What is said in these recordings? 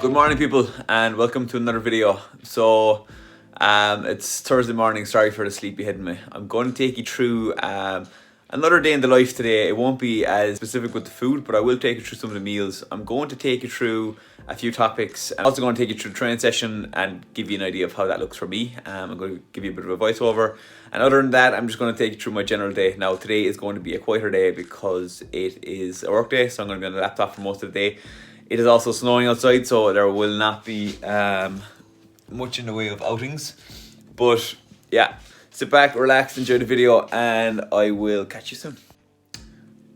Good morning, people, and welcome to another video. So it's Thursday morning. Sorry for the sleepy head in me. I'm going to take you through another day in the life today. It won't be as specific with the food, but I will take you through some of the meals. I'm going to take you through a few topics. I'm also going to take you through the training session and give you an idea of how that looks for me. I'm going to give you a bit of a voiceover, and other than that, I'm just going to take you through my general day. Now, today is going to be a quieter day because it is a work day, so I'm going to be on the laptop for most of the day. It is also snowing outside, so there will not be much in the way of outings. But yeah, sit back, relax, enjoy the video, and I will catch you soon.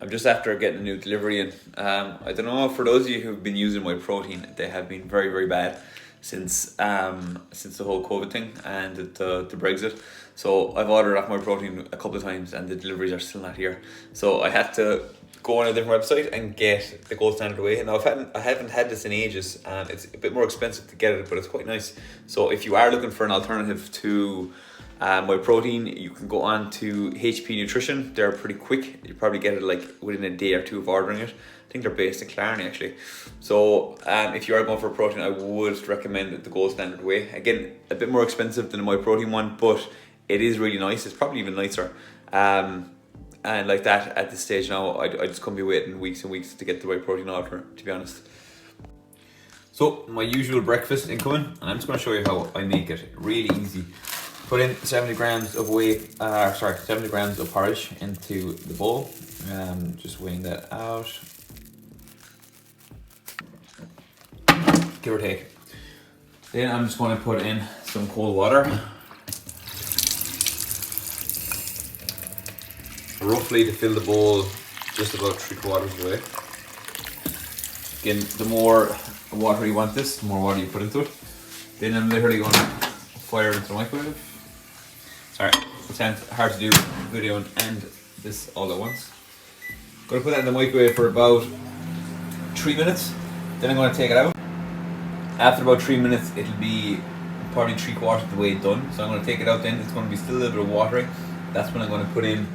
I'm just after getting a new delivery in. I don't know, for those of you who've been using my protein, they have been very, very bad since the whole COVID thing and the Brexit. So I've ordered off my protein a couple of times and the deliveries are still not here. So I had to go on a different website and get the gold standard whey. Now I haven't had this in ages, and it's a bit more expensive to get it, but it's quite nice. So if you are looking for an alternative to my protein, you can go on to HP Nutrition. They're pretty quick. You probably get it like within a day or two of ordering it. I think they're based in Clarny actually. So if you are going for protein, I would recommend the gold standard whey. Again, a bit more expensive than the my protein one, but it is really nice. It's probably even nicer. And like that, at this stage now, I just can't be waiting weeks and weeks to get the right protein order, to be honest. So my usual breakfast incoming, and I'm just going to show you how I make it really easy. Put in 70 grams of 70 grams of porridge into the bowl. Just weighing that out, give or take. Then I'm just going to put in some cold water, roughly to fill the bowl just about 3/4 of the way. Again, the more water you want this, the more water you put into it. Then I'm literally going to fire it into the microwave. Sorry, it's hard to do video and this all at once. Going to put that in the microwave for about 3 minutes. Then I'm going to take it out. After about 3 minutes, it'll be probably 3/4 of the way done. So I'm going to take it out then. It's going to be still a little bit of watery. That's when I'm going to put in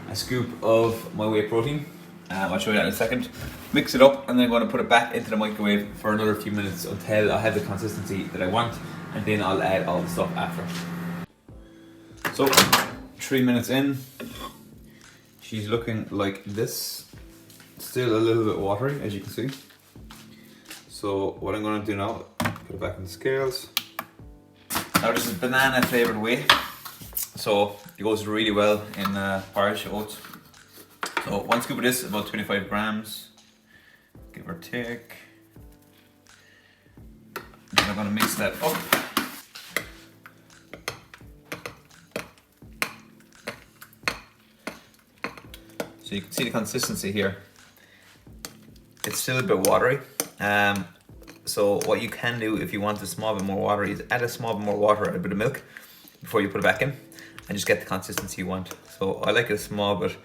a scoop of my whey protein. I'll show you that in a second. Mix it up, and then I'm going to put it back into the microwave for another few minutes until I have the consistency that I want, and then I'll add all the stuff after. So 3 minutes in, she's looking like this. Still a little bit watery, as you can see. So what I'm going to do now, put it back in the scales. Now this is banana flavoured whey, so it goes really well in porridge oats. So one scoop of this, about 25 grams, give or take. Then I'm going to mix that up. So you can see the consistency here. It's still a bit watery. So what you can do if you want a small bit more watery is add a small bit more water and a bit of milk before you put it back in, and just get the consistency you want. So I like it a small bit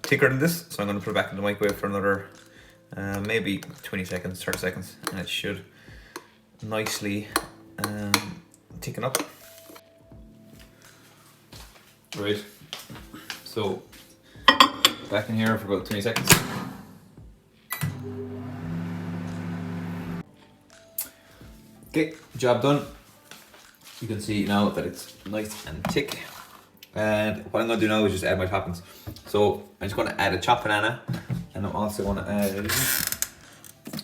thicker than this, so I'm going to put it back in the microwave for another maybe 20 seconds, 30 seconds, and it should nicely thicken up. Right, so back in here for about 20 seconds. Okay, job done. You can see now that it's nice and thick. And what I'm going to do now is just add my toppings. So I'm just going to add a chopped banana, and I'm also going to add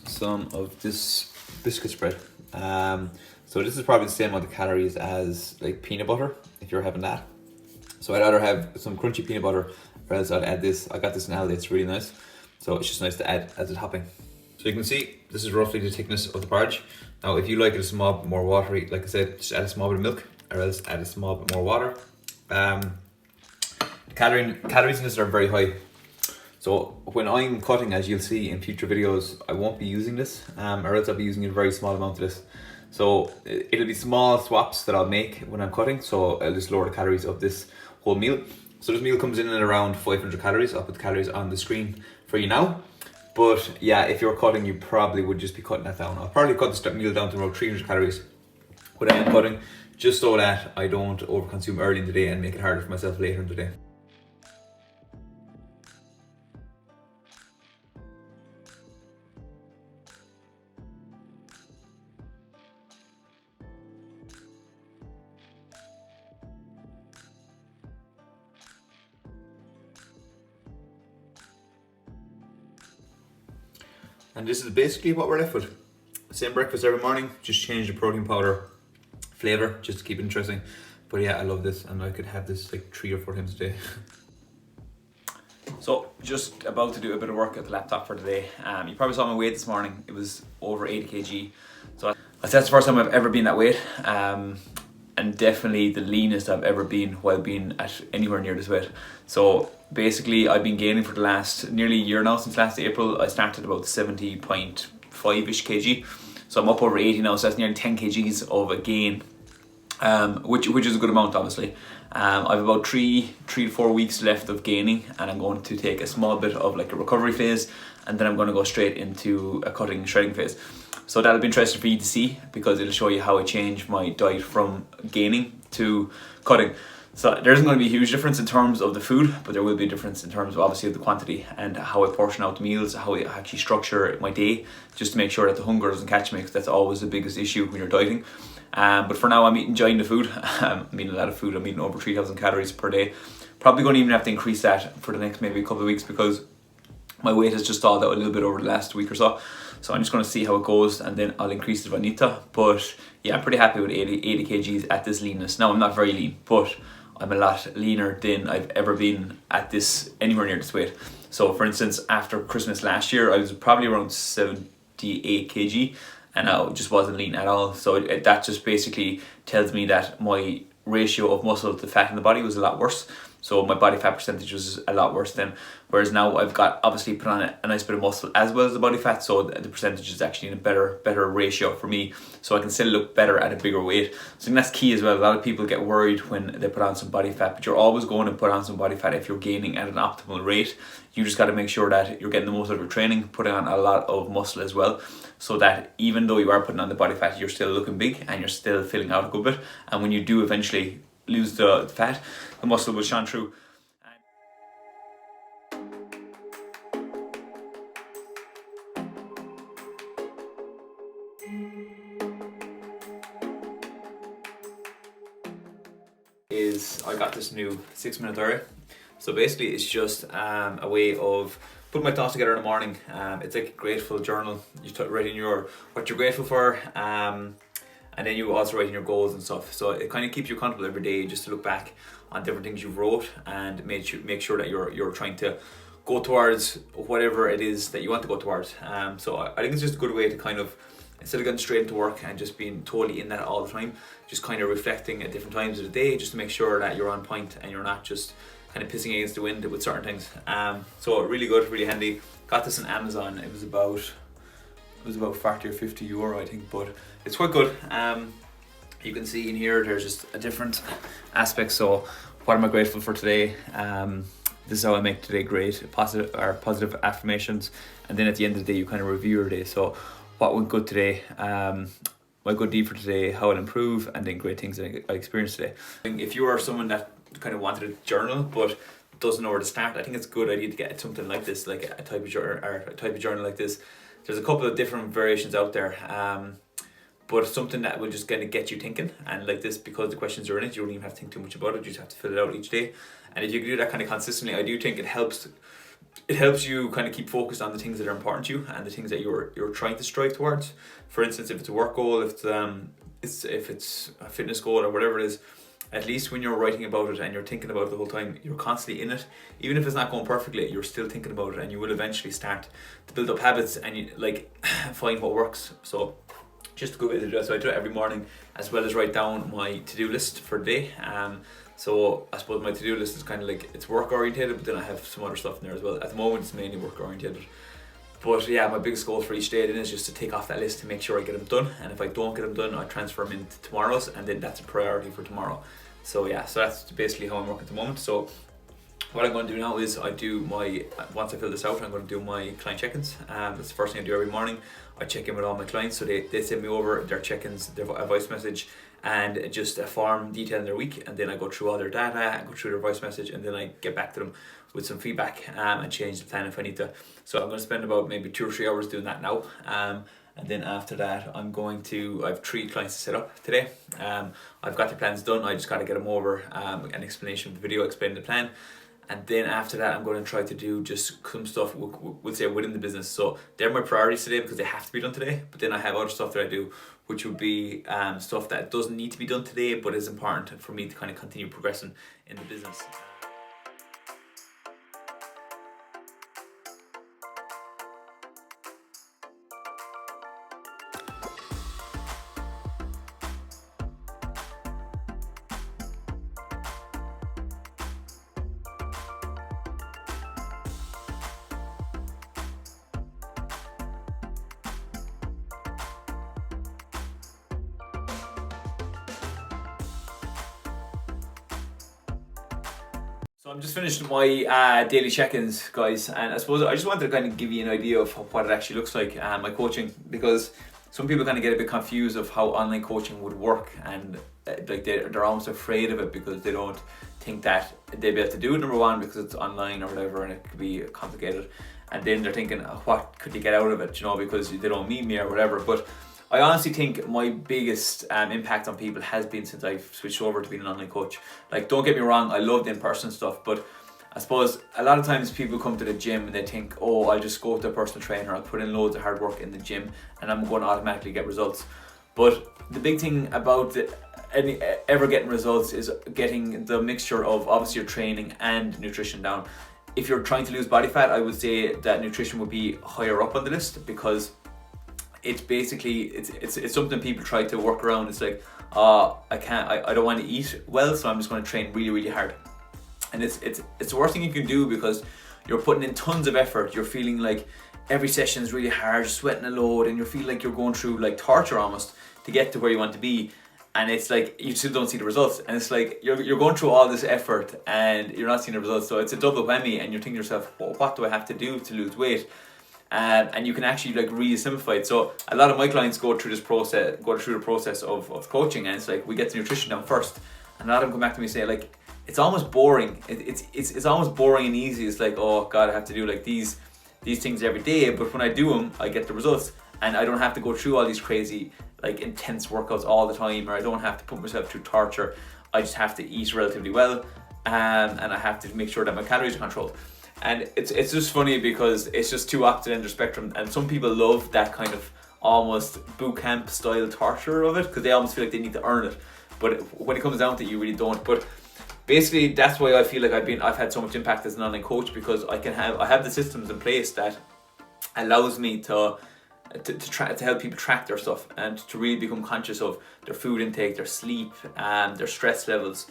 some of this biscuit spread. So this is probably the same amount of calories as like peanut butter, if you're having that. So I'd either have some crunchy peanut butter, or else I'd add this. I got this in Aldi, it's really nice. So it's just nice to add as a topping. So you can see, this is roughly the thickness of the porridge. Now if you like it a small bit more watery, like I said, just add a small bit of milk, or else add a small bit more water. The calories in this are very high. So when I'm cutting, as you'll see in future videos, I won't be using this, or else I'll be using a very small amount of this. So it'll be small swaps that I'll make when I'm cutting, so I'll just lower the calories of this whole meal. So this meal comes in at around 500 calories. I'll put the calories on the screen for you now. But yeah, if you're cutting, you probably would just be cutting that down. I'll probably cut this meal down to about 300 calories when I am cutting, just so that I don't overconsume early in the day and make it harder for myself later in the day. And this is basically what we're left with. Same breakfast every morning, just change the protein powder flavour just to keep it interesting. But yeah, I love this, and I could have this like 3 or 4 times a day. So just about to do a bit of work at the laptop for today. You probably saw my weight this morning. It was over 80 kg. So I'd say that's the first time I've ever been that weight. And definitely the leanest I've ever been while being at anywhere near this weight. So basically I've been gaining for the last nearly a year now. Since last April I started about 70.5-ish kg. So I'm up over 80 now, so that's nearly 10 kgs of a gain, which is a good amount obviously. I've about 3 to 4 weeks left of gaining, and I'm going to take a small bit of like a recovery phase, and then I'm going to go straight into a cutting shredding phase. So that'll be interesting for you to see, because it'll show you how I change my diet from gaining to cutting. So there isn't going to be a huge difference in terms of the food, but there will be a difference in terms of obviously the quantity and how I portion out the meals, how I actually structure my day, just to make sure that the hunger doesn't catch me, because that's always the biggest issue when you're dieting. But for now I'm enjoying the food. I'm eating a lot of food. I'm eating over 3,000 calories per day. Probably going to even have to increase that for the next maybe a couple of weeks, because my weight has just stalled out a little bit over the last week or so. So I'm just going to see how it goes, and then I'll increase it if I need to. But yeah, I'm pretty happy with 80 kgs at this leanness. Now I'm not very lean, but I'm a lot leaner than I've ever been at this, anywhere near this weight. So for instance, after Christmas last year, I was probably around 78 kg, and I just wasn't lean at all. So that just basically tells me that my ratio of muscle to fat in the body was a lot worse. So my body fat percentage was a lot worse then. Whereas now I've got obviously put on a nice bit of muscle as well as the body fat, so the percentage is actually in a better ratio for me. So I can still look better at a bigger weight. So I think that's key as well. A lot of people get worried when they put on some body fat, but you're always going to put on some body fat if you're gaining at an optimal rate. You just got to make sure that you're getting the most out of your training, putting on a lot of muscle as well, so that even though you are putting on the body fat, you're still looking big and you're still filling out a good bit. And when you do eventually lose the fat, the muscle will shine through. I got this new 6-minute diary. So basically it's just a way of putting my thoughts together in the morning. It's like a grateful journal. You write in what you're grateful for, and then you also write in your goals and stuff. So it kind of keeps you accountable every day, just to look back on different things you've wrote and make sure that you're trying to go towards whatever it is that you want to go towards. So I think it's just a good way to kind of, instead of getting straight into work and just being totally in that all the time, just kind of reflecting at different times of the day, just to make sure that you're on point and you're not just kind of pissing against the wind with certain things. So really good, really handy. Got this on Amazon. It was about 40 or 50 euro, I think, but it's quite good. You can see in here there's just a different aspects. So what am I grateful for today? This is how I make today great. Positive affirmations, and then at the end of the day you kind of review your day. So what went good today, my good deed for today, how I'll improve, and then great things that I experienced today. If you are someone that kind of wanted a journal but doesn't know where to start, I think it's a good idea to get something like this, like a type of journal like this. There's a couple of different variations out there, but something that will just kind of get you thinking. And like this, because the questions are in it, you don't even have to think too much about it. You just have to fill it out each day. And if you can do that kind of consistently, I do think it helps you kind of keep focused on the things that are important to you and the things that you're trying to strive towards. For instance, if it's a work goal, if it's a fitness goal or whatever it is, at least when you're writing about it and you're thinking about it the whole time, you're constantly in it. Even if it's not going perfectly, you're still thinking about it, and you will eventually start to build up habits and you find what works. So just a good way to do it. So I do it every morning, as well as write down my to-do list for the day. So I suppose my to-do list is kind of like, it's work orientated, but then I have some other stuff in there as well. At the moment it's mainly work orientated. But yeah, my biggest goal for each day then is just to take off that list to make sure I get them done. And if I don't get them done, I transfer them into tomorrow's, and then that's a priority for tomorrow. So yeah, so that's basically how I'm working at the moment. So what I'm going to do now is once I fill this out, I'm going to do my client check-ins. That's the first thing I do every morning. I check in with all my clients, so they send me over their check-ins, a voice message, and just a form detailing their week, and then I go through all their data, I go through their voice message, and then I get back to them with some feedback and change the plan if I need to. So I'm going to spend about maybe 2 or 3 hours doing that now. And then after that, I have 3 clients to set up today. I've got the plans done, I just got to get them over, an explanation of the video, explaining the plan. And then after that, I'm going to try to do just some stuff, we'll say, within the business. So they're my priorities today because they have to be done today. But then I have other stuff that I do, which would be stuff that doesn't need to be done today, but is important for me to kind of continue progressing in the business. So I'm just finished my daily check-ins, guys, and I suppose I just wanted to kind of give you an idea of what it actually looks like, my coaching, because some people kind of get a bit confused of how online coaching would work, and like they're almost afraid of it because they don't think that they'll be able to do it, number one, because it's online or whatever and it could be complicated, and then they're thinking, what could you get out of it, you know, because they don't meet me or whatever. But I honestly think my biggest impact on people has been since I've switched over to being an online coach. Like, don't get me wrong, I love the in-person stuff, but I suppose a lot of times people come to the gym and they think, oh, I'll just go to a personal trainer, I'll put in loads of hard work in the gym and I'm going to automatically get results. But the big thing about ever getting results is getting the mixture of obviously your training and nutrition down. If you're trying to lose body fat, I would say that nutrition would be higher up on the list, because it's basically it's something people try to work around. It's like, I don't want to eat well, so I'm just going to train really, really hard. And it's the worst thing you can do, because you're putting in tons of effort. You're feeling like every session is really hard, sweating a load, and you feel like you're going through like torture almost to get to where you want to be. And it's like you still don't see the results, and it's like you're going through all this effort and you're not seeing the results. So it's a double whammy, and you're thinking to yourself, well, what do I have to do to lose weight? And you can actually like really simplify it. So a lot of my clients go through the process of coaching, and it's like we get the nutrition down first, and a lot of them come back to me and say, like, it's almost boring. It's almost boring and easy. It's like, oh God, I have to do like these things every day, but when I do them, I get the results, and I don't have to go through all these crazy like intense workouts all the time, or I don't have to put myself through torture. I just have to eat relatively well, and I have to make sure that my calories are controlled. And it's just funny because it's just two opposite ends of the spectrum, and some people love that kind of almost boot camp style torture of it because they almost feel like they need to earn it. But when it comes down to it, you really don't. But basically, that's why I feel like I've had so much impact as an online coach, because I have the systems in place that allows me to help people track their stuff and to really become conscious of their food intake, their sleep, their stress levels,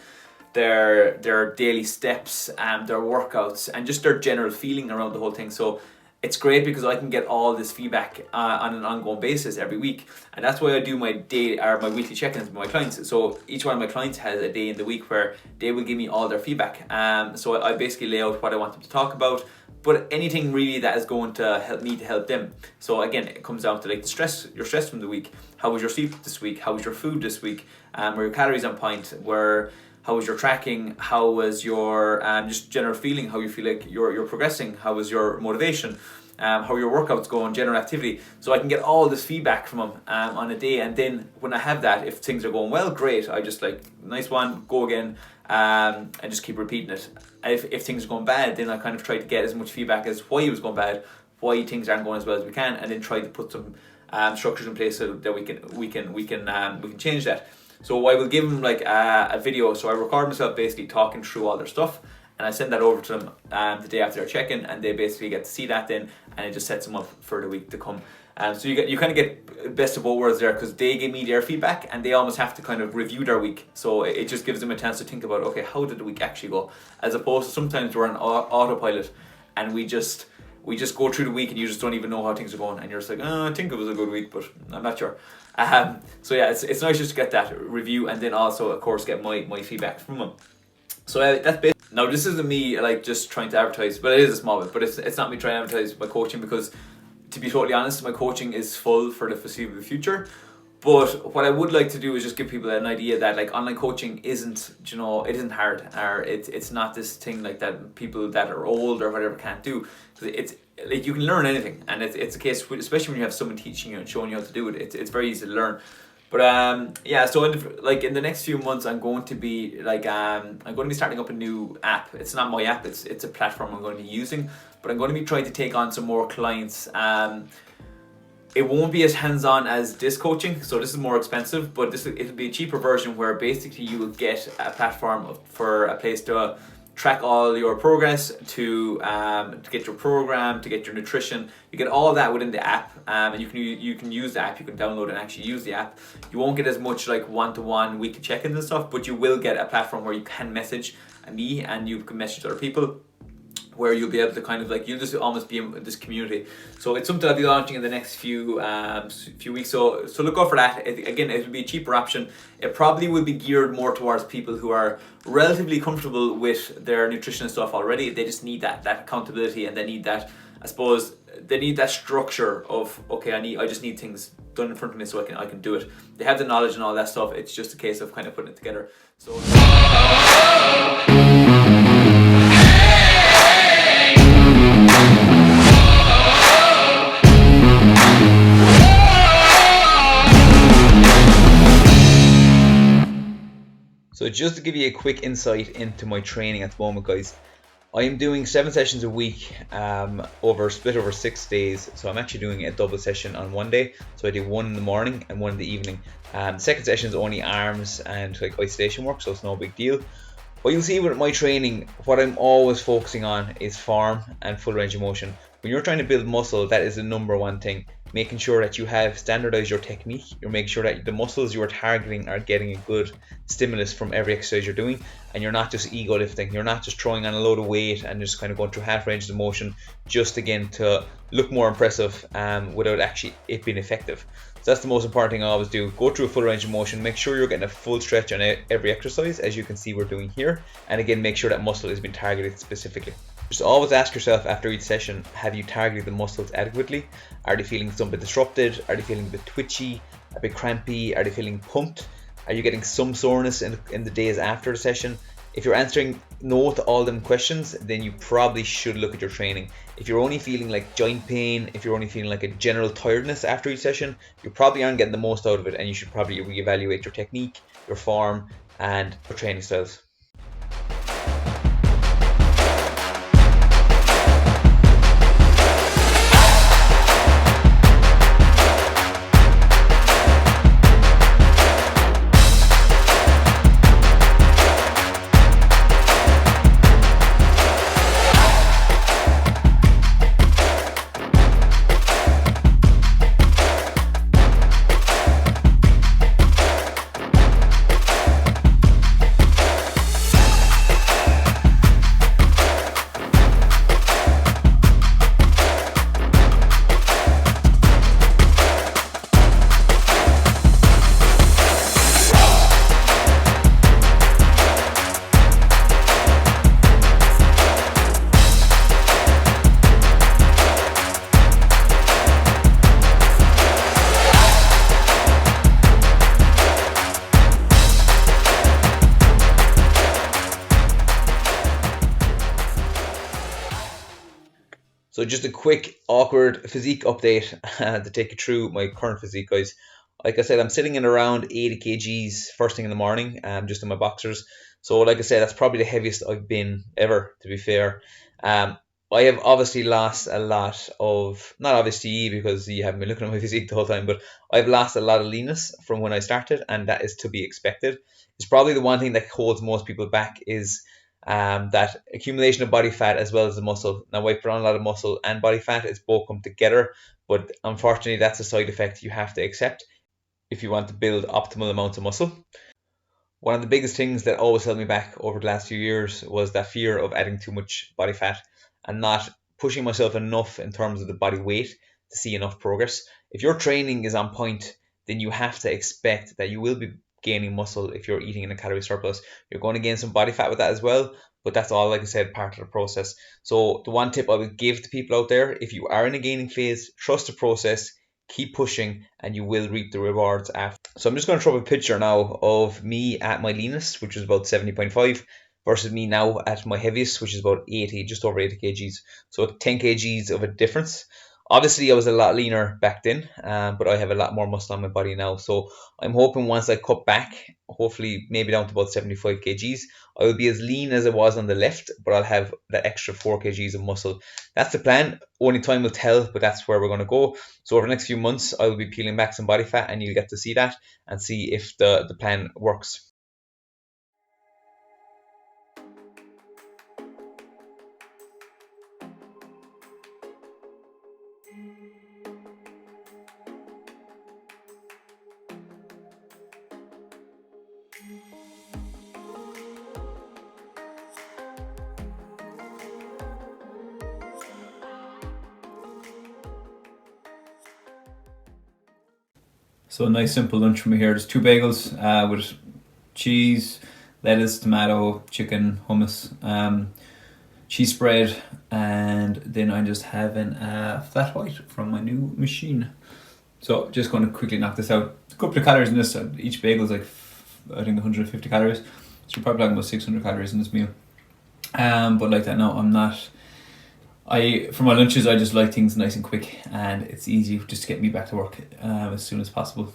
their daily steps, their workouts, and just their general feeling around the whole thing. So it's great because I can get all this feedback on an ongoing basis every week, and that's why I do my weekly check-ins with my clients. So each one of my clients has a day in the week where they will give me all their feedback. So I basically lay out what I want them to talk about, but anything really that is going to help me to help them. So again, it comes down to like your stress from the week. How was your sleep this week? How was your food this week? Were your calories on point? How was your tracking? How was your just general feeling? How you feel like you're progressing? How was your motivation? How are your workouts going? General activity. So I can get all this feedback from them on a day, and then when I have that, if things are going well, great. I just like, nice one, go again, and just keep repeating it. If things are going bad, then I kind of try to get as much feedback as why it was going bad, why things aren't going as well as we can, and then try to put some structures in place so that we can change that. So I will give them like a video. So I record myself basically talking through all their stuff, and I send that over to them the day after their check-in, and they basically get to see that then, and it just sets them up for the week to come. So you kind of get best of both worlds there, because they give me their feedback and they almost have to kind of review their week. So it just gives them a chance to think about, okay, how did the week actually go? As opposed to sometimes we're on autopilot and we just go through the week and you just don't even know how things are going, and you're just like, oh, I think it was a good week, but I'm not sure. So yeah, it's nice just to get that review, and then also of course get my feedback from them. So that's basically. Now this isn't me like just trying to advertise, but it is a small bit, but it's not me trying to advertise my coaching, because to be totally honest, my coaching is full for the foreseeable future. But what I would like to do is just give people an idea that like online coaching isn't, it isn't hard, or it's not this thing like that people that are old or whatever can't do. It's like you can learn anything, and it's a case, especially when you have someone teaching you and showing you how to do it. It's very easy to learn. But yeah, so in the next few months, I'm going to be starting up a new app. It's not my app. It's a platform I'm going to be using, but I'm going to be trying to take on some more clients. It won't be as hands-on as this coaching, so this is more expensive, but it'll be a cheaper version where basically you will get a platform for a place to track all your progress, to get your program, to get your nutrition. You get all that within the app, and you can use the app. You can download and actually use the app. You won't get as much like one-to-one weekly check-ins and stuff, but you will get a platform where you can message me and you can message other people, where you'll be able to kind of like, you'll just almost be in this community. So it's something I'll be launching in the next few weeks. So look out for that. Again, it'll be a cheaper option. It probably will be geared more towards people who are relatively comfortable with their nutrition and stuff already. They just need that accountability, and they need that, I suppose, they need that structure of, okay, I just need things done in front of me so I can do it. They have the knowledge and all that stuff. It's just a case of kind of putting it together. So So just to give you a quick insight into my training at the moment, guys, I am doing 7 sessions a week, split over 6 days. So I'm actually doing a double session on one day. So I do one in the morning and one in the evening. The second session is only arms and like isolation work, so it's no big deal. But you'll see with my training, what I'm always focusing on is form and full range of motion. When you're trying to build muscle, that is the number one thing. Making sure that you have standardized your technique. You're making sure that the muscles you are targeting are getting a good stimulus from every exercise you're doing, and you're not just ego lifting. You're not just throwing on a load of weight and just kind of going through half ranges of motion just again to look more impressive without actually it being effective. So that's the most important thing I always do. Go through a full range of motion, make sure you're getting a full stretch on every exercise, as you can see we're doing here, and again make sure that muscle is being targeted specifically. Just always ask yourself after each session, have you targeted the muscles adequately? Are they feeling some bit disrupted? Are they feeling a bit twitchy, a bit crampy? Are they feeling pumped? Are you getting some soreness in the days after the session? If you're answering no to all them questions, then you probably should look at your training. If you're only feeling like joint pain, if you're only feeling like a general tiredness after each session, you probably aren't getting the most out of it, and you should probably reevaluate your technique, your form, and your training styles. So just a quick awkward physique update to take you through my current physique, guys. Like I said, I'm sitting in around 80 kgs first thing in the morning, just in my boxers. So like I said, that's probably the heaviest I've been ever, to be fair. I have obviously lost a lot of, not obviously because you haven't been looking at my physique the whole time, but I've lost a lot of leanness from when I started, and that is to be expected. It's probably the one thing that holds most people back is that accumulation of body fat as well as the muscle. Now I put on a lot of muscle and body fat, it's both come together, but unfortunately that's a side effect you have to accept if you want to build optimal amounts of muscle. One of the biggest things that always held me back over the last few years was that fear of adding too much body fat and not pushing myself enough in terms of the body weight to see enough progress. If your training is on point, then you have to expect that you will be gaining muscle if you're eating in a calorie surplus. You're going to gain some body fat with that as well, but that's all, like I said, part of the process. So the one tip I would give to people out there, if you are in a gaining phase, trust the process, keep pushing, and you will reap the rewards after. So I'm just going to throw up a picture now of me at my leanest, which is about 70.5, versus me now at my heaviest, which is about 80, just over 80 kgs. So 10 kgs of a difference. Obviously, I was a lot leaner back then, but I have a lot more muscle on my body now. So I'm hoping once I cut back, hopefully maybe down to about 75 kgs, I will be as lean as I was on the left, but I'll have that extra 4 kgs of muscle. That's the plan. Only time will tell, but that's where we're going to go. So over the next few months, I will be peeling back some body fat, and you'll get to see that and see if the plan works. So a nice simple lunch for me here. There's 2 bagels with cheese, lettuce, tomato, chicken, hummus, cheese spread, and then I'm just having a flat white from my new machine. So just going to quickly knock this out. A couple of calories in this. Each bagel is like, I think, 150 calories. So you're probably talking about 600 calories in this meal. But like that, no, I'm not. For my lunches, I just like things nice and quick, and it's easy just to get me back to work as soon as possible.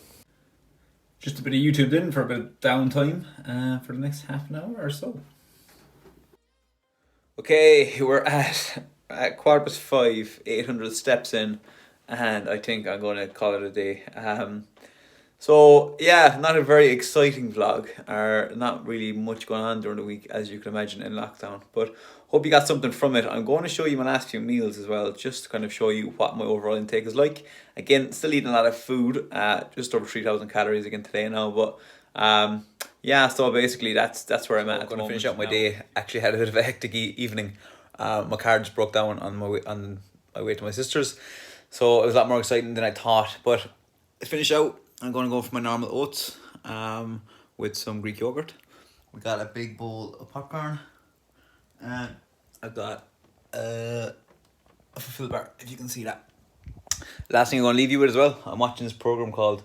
Just a bit of YouTube then for a bit of downtime for the next half an hour or so. Okay, we're at 5:15, 800 steps in, and I think I'm going to call it a day. So yeah, not a very exciting vlog, or not really much going on during the week, as you can imagine, in lockdown. But hope you got something from it. I'm going to show you my last few meals as well, just to kind of show you what my overall intake is like. Again, still eating a lot of food, just over 3,000 calories again today now. But yeah, so basically that's where I'm at. I'm going to finish out my day. Actually had a bit of a hectic evening. My car just broke down on my way to my sister's, so it was a lot more exciting than I thought. But to finish out, I'm going to go for my normal oats with some Greek yogurt. We got a big bowl of popcorn, and I've got a fulfill bar, if you can see that. Last thing I'm going to leave you with as well, I'm watching this program called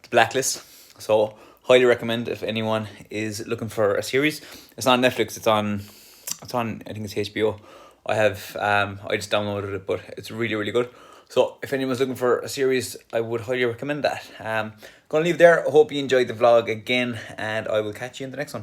The Blacklist. So highly recommend if anyone is looking for a series. It's not on Netflix, it's on I think it's HBO. I just downloaded it, but it's really, really good. So if anyone's looking for a series, I would highly recommend that. Gonna leave there. I hope you enjoyed the vlog again, and I will catch you in the next one.